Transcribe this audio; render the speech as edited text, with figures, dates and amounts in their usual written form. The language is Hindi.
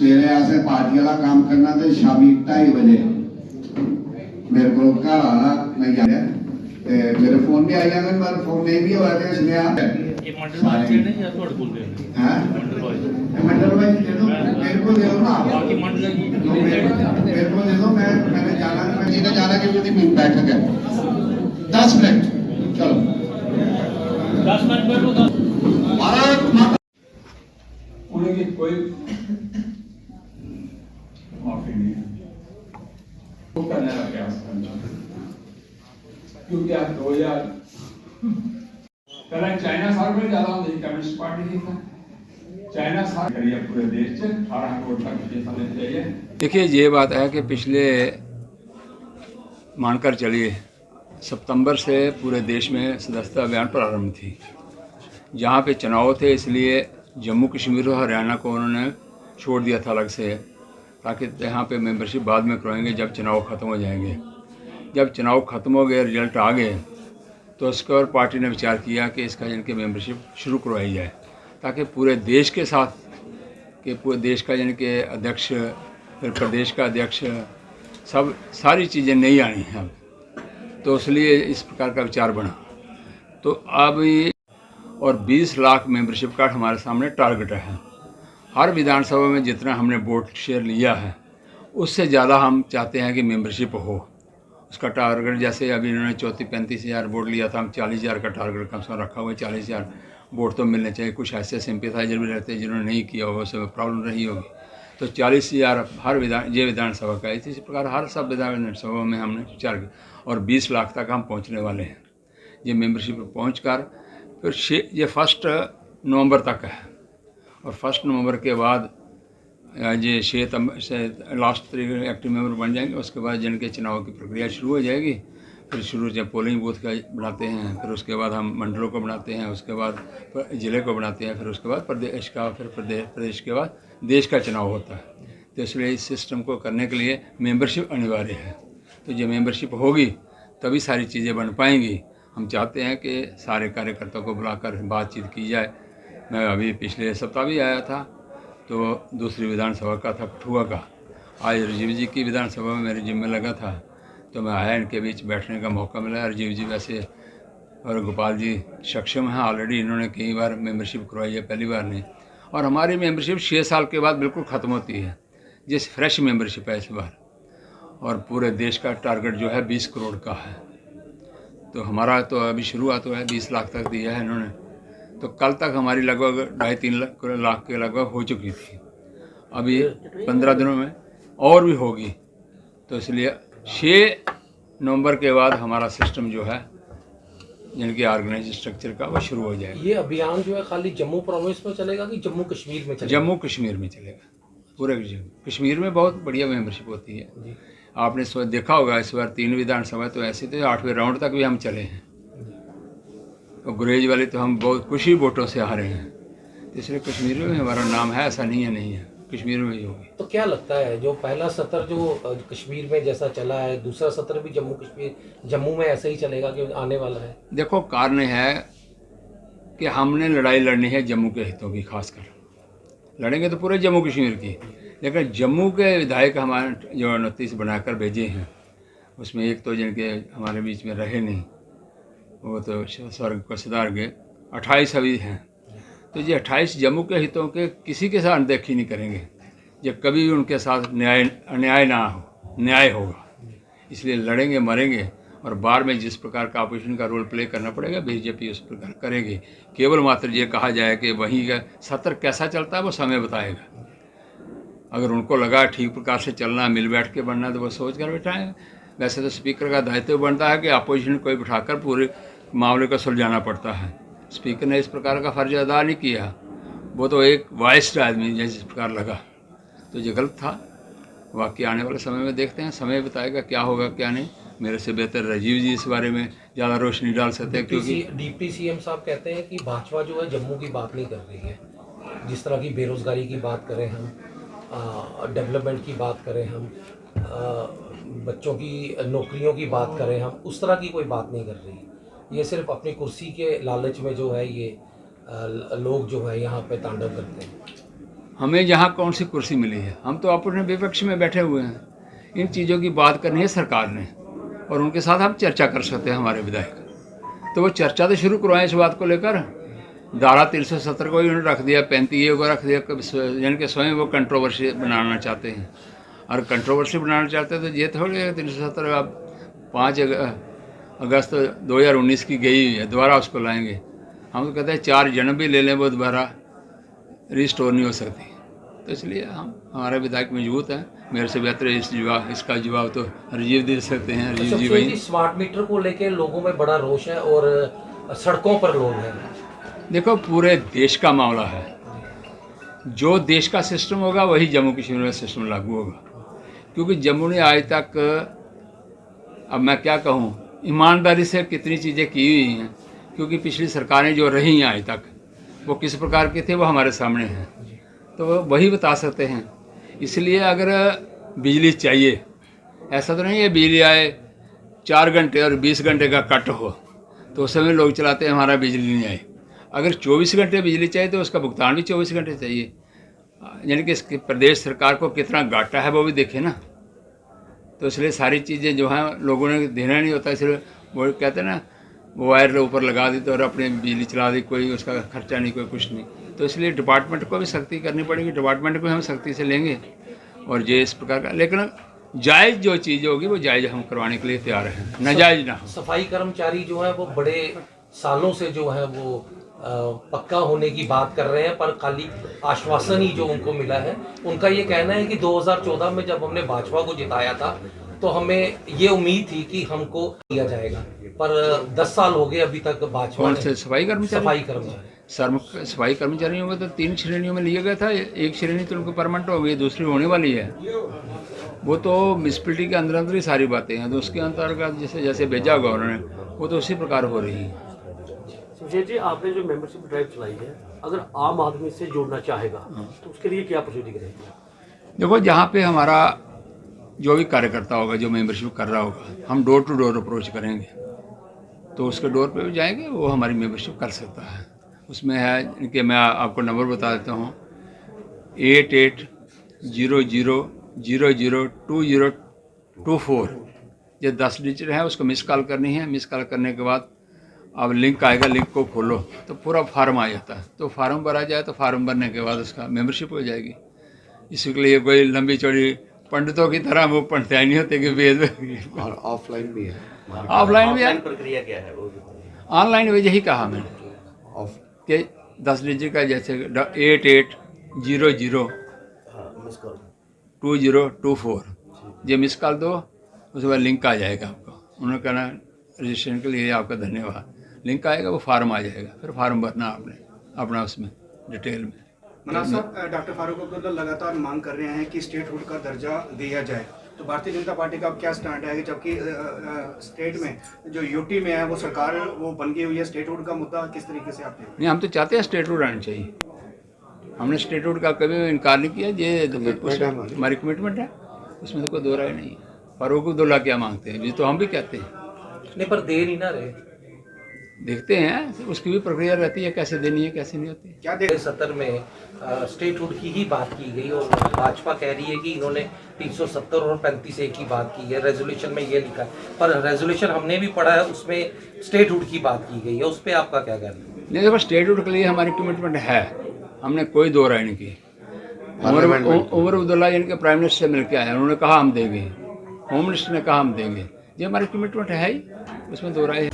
सवेरे ऐसे पार्टी वाला काम करना तो शामी 2:30 बजे मेरे को घर आना मैं गया मेरे फोन भी आई जाने पर फोन नहीं भी हुआ थे इसलिए ये मंडल वाइज नहीं या थोड़े बोल रहे हैं हां मंडल वाइज दे दो मेरे को दे दो ना बाकी मंडल की मेरे को दे दो मैंने जाना मैं जिन्हें जाना कि मेरी मीट बैठक है 10 मिनट चलो 10 मिनट बैठो 10 भारत माता उनकी कोई माफी नहीं है वो करने का प्रयास करना क्योंकि आप 2000 पहले चाइना साल में ज्यादा नहीं कम्युनिस्ट पार्टी थी चाइना साल करिए पूरे देश से 18 करोड़ तक के समय चाहिए। देखिए ये बात है कि पिछले मानकर चलिए सितंबर से पूरे देश में सदस्यता अभियान प्रारंभ थी। जहाँ पे चुनाव थे इसलिए जम्मू कश्मीर और हरियाणा को उन्होंने छोड़ दिया था अलग से, ताकि यहाँ पे मेंबरशिप बाद में करवाएंगे जब चुनाव ख़त्म हो जाएंगे। जब चुनाव ख़त्म हो गए, रिजल्ट आ गए, तो उसके और पार्टी ने विचार किया कि इसका यानी कि मेंबरशिप शुरू करवाई जाए, ताकि पूरे देश के साथ कि पूरे देश का यानी कि अध्यक्ष, फिर प्रदेश का अध्यक्ष, सब सारी चीज़ें नहीं आनी हैं। तो इसलिए इस प्रकार का विचार बना। तो अब ये और 20 लाख मेंबरशिप कार्ड हमारे सामने टारगेट है। हर विधानसभा में जितना हमने वोट शेयर लिया है उससे ज़्यादा हम चाहते हैं कि मेंबरशिप हो। उसका टारगेट जैसे अभी इन्होंने 34-35 हज़ार वोट लिया था, हम 40 हज़ार का टारगेट कम से कम रखा हुआ है। 40 हज़ार वोट तो मिलने चाहिए। कुछ ऐसे सिंपैथाइजर भी रहते हैं जिन्होंने नहीं किया होगा, उससे प्रॉब्लम रही होगी। तो 40 हज़ार हर विधानसभा का, इसी प्रकार हर सब विधानसभा में हमने विचार किया और 20 लाख तक हम पहुँचने वाले हैं। ये मेंबरशिप पहुँच कर फिर ये 1 नवंबर तक है और 1 नवंबर के बाद ये 6 से लास्ट तारीख एक्टिव मेंबर बन जाएंगे। उसके बाद जिनके चुनाव की प्रक्रिया शुरू हो जाएगी। फिर शुरू जब पोलिंग बूथ का बनाते हैं, फिर उसके बाद हम मंडलों को बनाते हैं, उसके बाद ज़िले को बनाते हैं, फिर उसके बाद प्रदेश का, फिर प्रदेश के बाद देश का चुनाव होता है। तो इसलिए इस सिस्टम को करने के लिए मेंबरशिप अनिवार्य है। तो ये मेंबरशिप होगी तभी सारी चीज़ें बन पाएंगी। हम चाहते हैं कि सारे कार्यकर्ताओं को बुलाकर बातचीत की जाए। मैं अभी पिछले सप्ताह भी आया था, तो दूसरी विधानसभा का था, कठुआ का। आज राजीव जी की विधानसभा में मेरे जिम्मे लगा था, तो मैं आया, इनके बीच बैठने का मौका मिला। राजीव जी वैसे और गोपाल जी सक्षम हैं, ऑलरेडी इन्होंने कई बार मेंबरशिप करवाई है, पहली बार नहीं। और हमारी मेंबरशिप 6 साल के बाद बिल्कुल ख़त्म होती है, जिस फ्रेश मेंबरशिप है इस बार। और पूरे देश का टारगेट जो है 20 करोड़ का है। तो हमारा तो अभी शुरुआत हुआ है, 20 लाख तक दिया है इन्होंने। तो कल तक हमारी लगभग 2.5-3 लाख के लगभग हो चुकी थी। अभी 15 दिनों में और भी होगी। तो इसलिए 6 नवंबर के बाद हमारा सिस्टम जो है जिनके ऑर्गेनाइज स्ट्रक्चर का वो शुरू हो जाएगा। ये अभियान जो है खाली जम्मू प्रोविंस में चलेगा कि जम्मू कश्मीर में चलेगा? जम्मू कश्मीर में चलेगा। पूरे कश्मीर में बहुत बढ़िया मेंबरशिप होती है। आपने इस बार देखा होगा, इस बार 3 विधानसभा तो ऐसी तो 8वें राउंड तक भी हम चले हैं। तो गुरेज वाले तो हम बहुत कुछ ही वोटों से हारे हैं। इसलिए कश्मीर में हमारा नाम है, ऐसा नहीं है, कश्मीर में ही होगी। तो क्या लगता है जो पहला सत्र जो कश्मीर में जैसा चला है, दूसरा सत्र भी जम्मू में ऐसे ही चलेगा कि आने वाला है? देखो, कारण है कि हमने लड़ाई लड़नी है जम्मू के हितों की। खासकर लड़ेंगे तो पूरे जम्मू कश्मीर की, लेकिन जम्मू के विधायक हमारे जो 29 बनाकर भेजे हैं, उसमें एक तो जिनके हमारे बीच में रहे नहीं, वो तो स्वर्ग को सिधार गए। 28 अभी हैं। तो ये 28 जम्मू के हितों के किसी के साथ अनदेखी नहीं करेंगे। ये कभी भी उनके साथ अन्याय ना हो, न्याय होगा। इसलिए लड़ेंगे, मरेंगे। और बाहर में जिस प्रकार का अपोजिशन का रोल प्ले करना पड़ेगा, बीजेपी उस प्रकार करेगी। केवल मात्र ये कहा जाए कि वहीं का सत्र कैसा चलता है वो समय बताएगा। अगर उनको लगा ठीक प्रकार से चलना, मिल बैठ के बनना, तो वो सोच कर बैठाएँ। वैसे तो स्पीकर का दायित्व बनता है कि अपोजिशन को बिठाकर पूरे मामले को सुलझाना पड़ता है। स्पीकर ने इस प्रकार का फ़र्ज अदा नहीं किया। वो तो एक वाइस्ड आदमी जिस प्रकार लगा, तो ये गलत था। वाकई आने वाले समय में देखते हैं, समय बताएगा क्या होगा क्या नहीं। मेरे से बेहतर राजीव जी इस बारे में ज़्यादा रोशनी डाल सकते हैं, क्योंकि डिप्टी सीएम साहब कहते हैं कि भाजपा जो है जम्मू की बात नहीं कर रही है। जिस तरह की बेरोज़गारी की बात करें हम, डेवलपमेंट की बात करें हम, बच्चों की नौकरियों की बात करें हम, उस तरह की कोई बात नहीं कर रही। ये सिर्फ अपनी कुर्सी के लालच में जो है ये लोग जो है यहाँ पे तांडव करते हैं। हमें यहाँ कौन सी कुर्सी मिली है? हम तो अपने विपक्ष में बैठे हुए हैं। इन चीज़ों की बात करनी है सरकार ने और उनके साथ हम चर्चा कर सकते हैं हमारे विधायक। तो वो चर्चा तो शुरू करवाएं इस बात को लेकर। धारा 370 को इन्होंने रख दिया, 35A को रख दिया, यानी कि स्वयं वो कंट्रोवर्सी बनाना चाहते हैं। और कंट्रोवर्सी बनाना चाहते हैं तो ये थोड़ी है 370 अब 5 अगस्त 2019 की गई है, दोबारा उसको लाएंगे। हम तो कहते हैं 4 जन्म भी ले लें वो दोबारा रिस्टोर नहीं हो सकती। तो इसलिए हमारे विधायक मजबूत हैं। मेरे से बेहतर इसका जवाब तो राजीव दे सकते हैं। राजीव जी भाई, स्मार्ट मीटर को लेके लोगों में बड़ा रोष है और सड़कों पर लोग हैं। देखो, पूरे देश का मामला है। जो देश का सिस्टम होगा वही जम्मू कश्मीर में सिस्टम लागू होगा, क्योंकि जम्मू ने आज तक, अब मैं क्या कहूँ, ईमानदारी से कितनी चीज़ें की हुई हैं। क्योंकि पिछली सरकारें जो रही हैं आज तक वो किस प्रकार के थे वो हमारे सामने हैं, तो वही बता सकते हैं। इसलिए अगर बिजली चाहिए, ऐसा तो नहीं है बिजली आए 4 घंटे और 20 घंटे का कट हो तो उस समय लोग चलाते हैं हमारा बिजली नहीं आई। अगर 24 घंटे बिजली चाहिए तो उसका भुगतान भी 24 घंटे चाहिए। यानी कि इसके प्रदेश सरकार को कितना घाटा है वो भी देखे ना। तो इसलिए सारी चीज़ें जो हैं लोगों ने देना नहीं होता, इसलिए वो कहते हैं ना, वो वायर ऊपर लगा दी तो और अपनी बिजली चला दी, कोई उसका खर्चा नहीं, कोई कुछ नहीं। तो इसलिए डिपार्टमेंट को भी सख्ती करनी पड़ेगी, डिपार्टमेंट को हम सख्ती से लेंगे और ये इस प्रकार का। लेकिन जायज़ जो चीज़ होगी वो जायज़ हम करवाने के लिए तैयार हैं, नाजायज़ ना हो। सफाई कर्मचारी जो है वो बड़े सालों से जो है वो पक्का होने की बात कर रहे हैं, पर खाली आश्वासन ही जो उनको मिला है। उनका ये कहना है कि 2014 में जब हमने भाजपा को जिताया था तो हमें ये उम्मीद थी कि हमको दिया जाएगा, पर 10 साल हो गए अभी तक भाजपा कौन से सफाई कर्मचारी? सफाई कर्मचारियों को तो 3 श्रेणियों में लिया गया था। एक श्रेणी तो उनको परमानेंट हो गई, दूसरी होने वाली है। वो तो म्यूनसिपैलिटी के अंदर ही सारी बातें हैं, तो उसके अंतर्गत जैसे जैसे भेजा होगा उन्होंने, वो तो उसी प्रकार हो रही है। सुशेष जी, आपने जो मेंबरशिप ड्राइव चलाई है, अगर आम आदमी से जुड़ना चाहेगा तो उसके लिए क्या प्रोसीडिंग रहेगी? देखो, जहाँ पे हमारा जो भी कार्यकर्ता होगा जो मेंबरशिप कर रहा होगा, हम डोर टू डोर अप्रोच करेंगे, तो उसके डोर पे भी जाएंगे, वो हमारी मेंबरशिप कर सकता है। उसमें है कि मैं आपको नंबर बता देता हूँ, 8800002024। ये 10 डिजिट है, उसको मिस कॉल करनी है। मिस कॉल करने के बाद अब लिंक आएगा, लिंक को खोलो तो पूरा फार्म आ जाता है। तो फार्म भरा जाए तो फार्म भरने के बाद उसका मेंबरशिप हो जाएगी। इसके लिए कोई लंबी चौड़ी पंडितों की तरह वो पंडिताई नहीं होते कि वेद। और ऑफलाइन भी है, ऑफलाइन भी है। प्रक्रिया क्या है वो? ऑनलाइन भी यही कहा मैंने कि 10 डिजिट का, जैसे 88002024 ये मिस कॉल दो, उसके बाद लिंक आ जाएगा आपको। उन्होंने कहना रजिस्ट्रेशन के लिए आपका धन्यवाद, लिंक आएगा, वो फार्म आ जाएगा, फिर फार्म भरना आपने अपना उसमें डिटेल में। मनाज साहब, डॉक्टर फारूक अब्दुल्ला लगातार मांग कर रहे हैं कि स्टेटहुड का दर्जा दिया जाए, तो भारतीय जनता पार्टी का अब क्या स्टैंड है? जबकि स्टेट में जो यूटी में है वो सरकार वो बन गई हुई है, स्टेटहुड का मुद्दा किस तरीके से आप देखते हैं? नहीं, हम तो चाहते हैं स्टेटहुड आना चाहिए। हमने स्टेटहुड का कभी इनकार नहीं किया, ये हमारी कमिटमेंट है, उसमें तो कोई दो राय नहीं है। फारूक अब्दुल्ला क्या मांगते हैं, ये तो हम भी कहते हैं। नहीं, पर दे नहीं ना रहे। देखते हैं, उसकी भी प्रक्रिया रहती है, कैसे देनी है कैसे नहीं होती। क्या देख 70 में स्टेटहुड की ही बात की गई और भाजपा कह रही है कि इन्होंने 370 और 35A की बात की है, रेजोल्यूशन में ये लिखा है। पर रेजोल्यूशन हमने भी पढ़ा है, उसमें स्टेटहुड की बात की गई है, उस पर आपका क्या कहना है? नहीं, देखो, स्टेटहुड के लिए हमारी कमिटमेंट है, हमने कोई दो राय नहीं की। उमर अब्दुल्ला इनके प्राइम मिनिस्टर से मिल के आए, उन्होंने कहा हम देंगे, होम मिनिस्टर ने कहा हम देंगे, ये हमारी कमिटमेंट है ही, उसमें दो राय है।